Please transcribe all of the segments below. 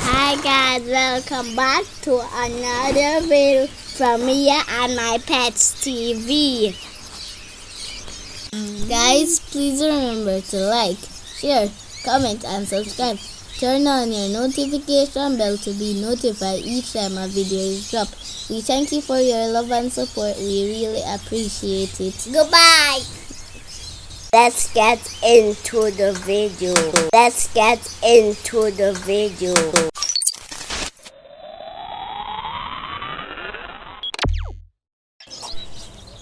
Hi guys, welcome back to another video from me and my pets TV. Guys, please remember to like, share, comment and subscribe. Turn on your notification bell to be notified each time a video is dropped. We thank you for your love and support. We really appreciate it. Goodbye! Let's get into the video.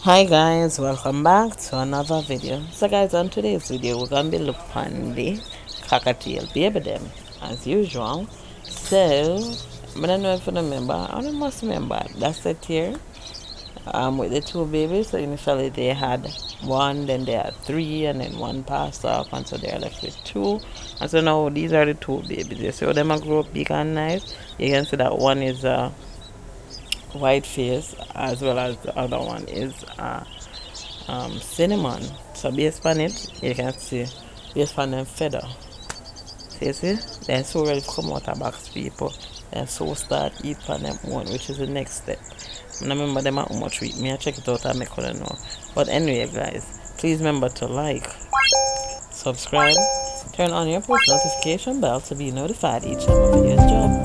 Hi guys, welcome back to another video. So guys, on today's video we're gonna be looking at the Cockatiel baby them as usual. So I don't know if you remember, I don't must remember that's it here. With the two babies. So initially they had one, then they had three, and then one passed off, and so they're left with two. And so now these are the two babies. You see them grow up big and nice. You can see that one is white face, as well as the other one is cinnamon. So based on it, you can see based on them feather. See, they're so ready to come out of box, people. Then so start eat on them own, which is the next step. I remember them how much we me I check it out and make it know. But anyway guys, please remember to like, subscribe, turn on your post notification bell to be notified each time a video is dropped.